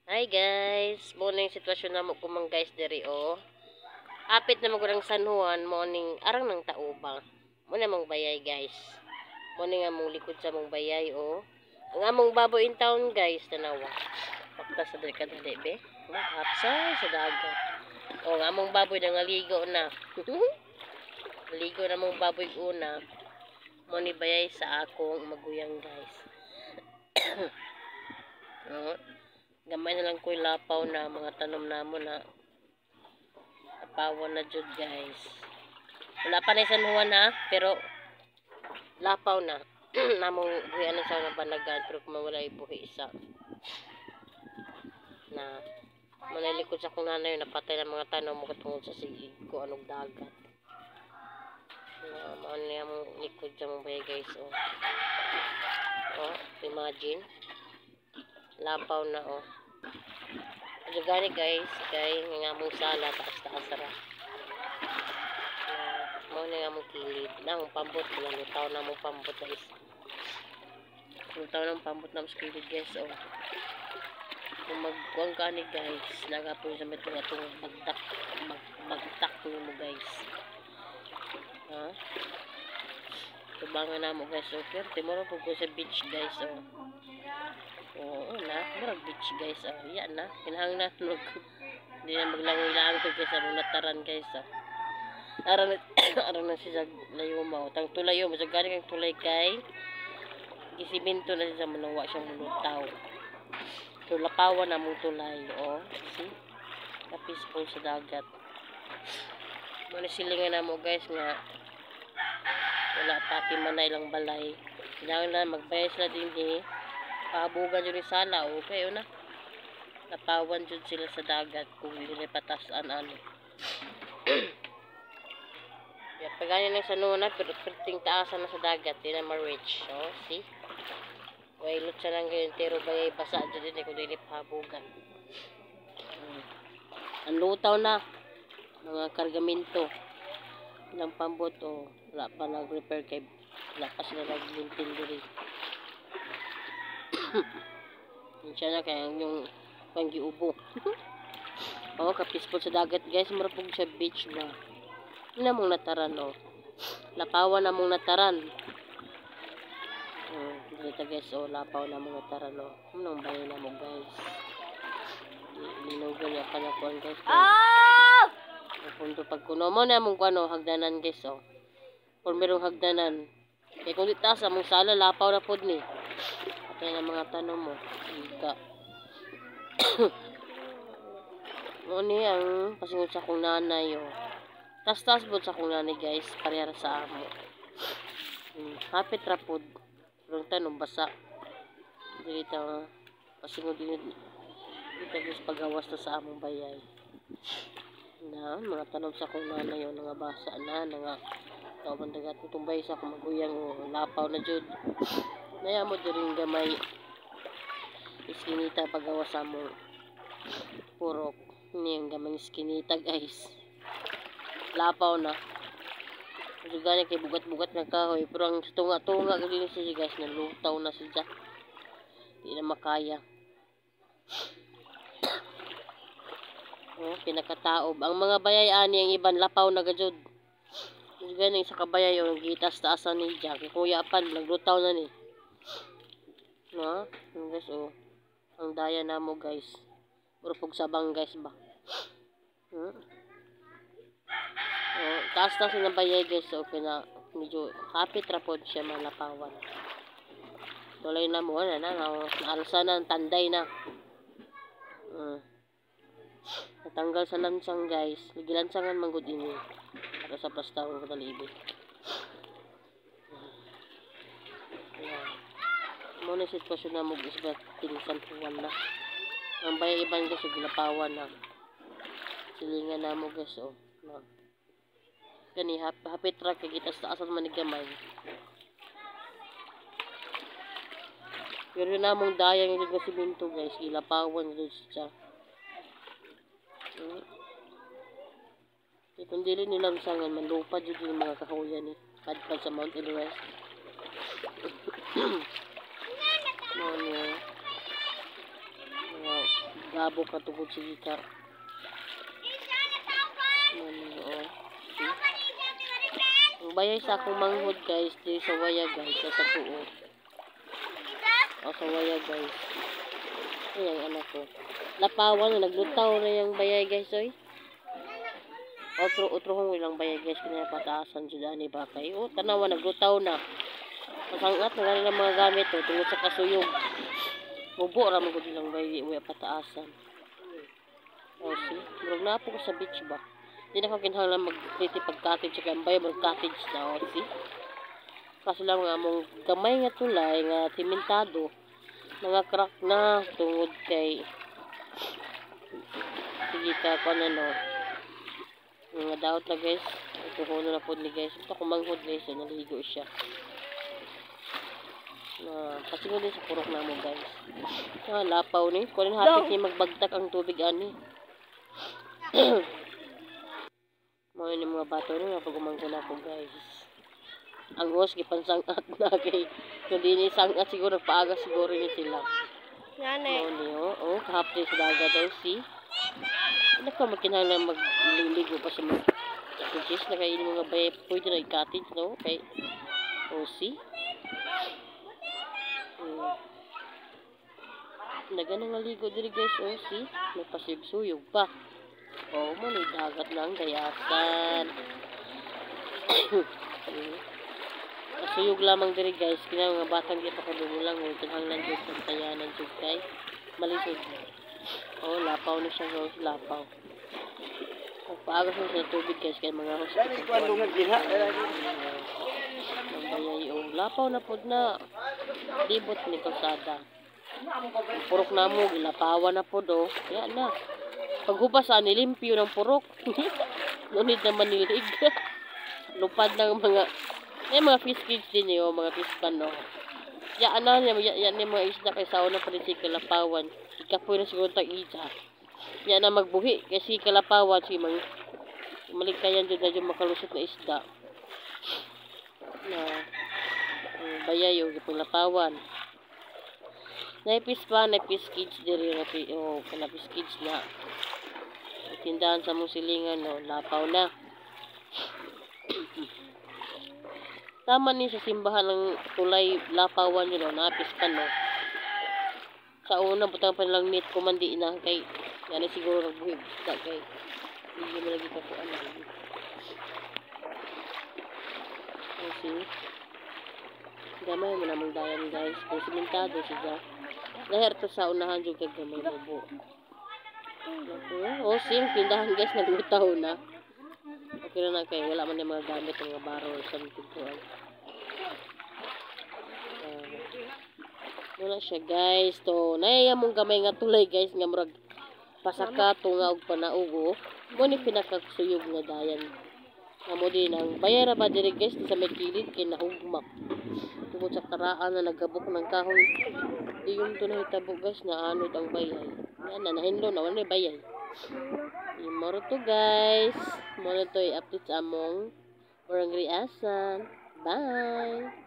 Hi guys, mo na yung sitwasyon na mo kumang guys diri o. Apit na mo ng San Juan, morning arang ng taubang. Mo na mong bayay guys. Mo na nga mong likod sa mong bayay o. Ang among baboy in town guys, tanawa. Pakta sa dali kadali be. Hapsa sa dagat. O ang among baboy na ngaligo na. Ligo na mong baboy una. Mo ni bayay sa akong maguyang guys. Gamay na lang ko yung lapaw na mga tanom namo na lapawan na jud guys. Wala pa na San Juan ha, pero lapaw na. Namong buhi na sa mga banagan pero kung mawala yung buhi isa. Na manalikod sa kong nanay napatay ng mga tanom mo katungod sa sigig ko anong dagat. Na maano niya mong likod sa mong bahay guys oh. Oh, imagine. Lapaw na oh. So gani guys, kay nga mong sala taas-taas ra. Mo na nga mong kilid. Na mong pambot lang lutaw na mong pambot guys. Lutaw na mong pambot na mong kilid guys oh. Kung magkuang gani guys, nagapon sa metong atong bagtak mo guys. Ha? Tubangan na mo guys oh. Pero timoro po ko sa beach guys oh. Oo na, murag beach guys oh. Yan na, kinahang na hindi na maglangoy-langoy ko guys ang nataran guys oh. Aram na siya layo mo. Tang tulayo mo, sa gani kang tulay kay gisiminto na siya manawa siyang mulutaw. So lapawan na mong tulay oh. See? Peaceful sa dagat. Muna silingan na mo guys nga wala pati manay lang balay. Kailangan na magbayas na din paabugan dyan yung sala okay na napawan dyan sila sa dagat kung hindi patasan ano. Kaya pagani lang sa nuna pero perting taasan na sa dagat di na ma-reach oh see wailot siya lang ganyan pero bayay basa dyan din kung hindi pabugan. Ang lutaw na mga kargamento ilang pambot o wala pa nag-repair kay wala pa sila nag-maintain diri. Siya na kaya yung panggiubo. Oo, kapispol sa dagat guys. Marapog sa beach ba. Hindi na mong nataran o. Lapawan na mong nataran. Dito guys o. Lapaw na mong nataran o. Anong bayan na mo guys. Linugan niya pa na kuhan guys. Punto pagkuno mo na mong kuhan o. Hagdanan guys o. Kung merong hagdanan. Kaya kung di taas mong sala. Lapaw na po ni. Kaya ng mga tanong mo. Ika. Muni ang pasingon sa akong nanay oh. Tas-tas po sa akong nanay guys. Parehara sa amo. Hapit rapod. Pero tanong basa. Dito pasingon din. Dito guys pagawas na sa among bayay. Na mga tanong sa akong nanay oh. Nga basa na. Nga kabandagat itong bayay sa akong maguyang oh. Lapaw na jud. Naya mo dyan gamay iskinita pagawa sa mo purok ini yung gamay iskinita guys lapaw na so gani kay bugat-bugat ng kahoy pero ang tunga-tunga ganyan siya guys nalutaw na siya hindi na makaya oh, pinakataob ang mga bayay ani ang iban lapaw na gajud so gani sa kabayay yung gitas-taasan ni Jack kuya pan naglutaw na ni no? Guys, oh. Ang daya na mo, guys. Purpog sabang, guys, ba? Oh, taas-taas na bayay, guys. Okay na. Medyo happy trapod siya malapawan. Tuloy na mo, naalsa na, tanday na. Natanggal sa lansang, guys. Gilansangan manggod ini. Para sa plastawang kadalibig. Muna sitwasyon na mo guys ba San Juan na ang bayay iban guys gilapawan na silingan na mo guys oh na gani hapit ra kay gitas taasan man gamay pero na mong dayang yung simento guys gilapawan guys siya kung dili nilang sangan manlupa jud yung mga kahoyan eh padpad sa Mount Everest. Wow. gabo ka tungod sige ka. Oh. Ang bayay sa akong manghod guys, di sa waya guys, sa tuo. O sa waya guys. Ayan anak ko. Lapawan na naglutaw na yung bayay guys oy. Otro kong ilang bayay guys kanya pataasan jud ani ba kay. Oh tanawa naglutaw na. Masangat na gani ng mga gamit o tungod sa kasuyog. Mubo ra man gud ilang bayay uy pataasan. Oh see, murag na po ko sa beach ba. Di na ko kinahanglan mag-pretty pag-cottage kaya ambay mag-cottage na o see. Kaso lang nga mong gamay nga tulay nga simentado mga crack na tungod kay sige ka kung ano mga daot na guys ito ko na po ni guys ito kumanghod guys so naligo siya na pasingon din sa purok na mo guys lapaw ni kung rin hapit ni magbagtak ang tubig ani mga ni mga bato rin pag umangko na po guys ang hos gipansangat na kay kung di ni sangat siguro paaga siguro ni sila Nane. Oh, kahapon sa dagat daw si. Ano ka makinahanglan magliligo pa sa mga cottages na kayo mga bayay pwede na i-cottage no? Kay si. Nagana nga ligo diri guys si. May pasibsuyog pa. Mo ni dagat lang gayasan. Suyog lamang diri guys kina mga batang di pa kadumulang o kinahanglan jud sa tayanan jud kay malisod. Lapaw na siya guys, lapaw. Pagpaagas na sa tubig guys kay mga hospital. Lapaw na pod na libot ni kalsada. Purok na mo gilapawan na pod Yan na. Paghubas ani limpyo ng purok. Ngunit naman nilig. Lupad ng mga fish kids din mga fish pan yan ni mga isda kay sauna pa rin si kalapawan ikapoy na siguro tag isa yan na magbuhi kasi kalapawan si maligkayan dyan na yung makalusot na isda na bayay yung kalapawan na fish kids diri na fish kids na tindahan sa mong silingan lapaw na tama ni sa simbahan ng tulay lapawan yun napis pa sa una butang pa lang meat kumandi na kay yan siguro nagbuhig isda kay hindi mo lagi kapuan kasi gamay mo namang dayan guys kung simentado siya lahir to sa unahan yung kay gamay mo sing pindahan guys naglutaw na okay na kay wala man yung mga gamit ng mga barrel sa pintuan wala siya guys naiya mong gamay nga tulay guys nga murag pasaka tunga og panaugo mo ni pinakagsuyog nga dayan nga mo din ang bayara ba diri guys sa may kilid kay nahugmak tungod sa karaan na nagabok ng kahoy di yung to nahitabo guys na anod ang bayay yan na nahinlo na wala bayay moro to guys moro to i-update sa among orang riasan bye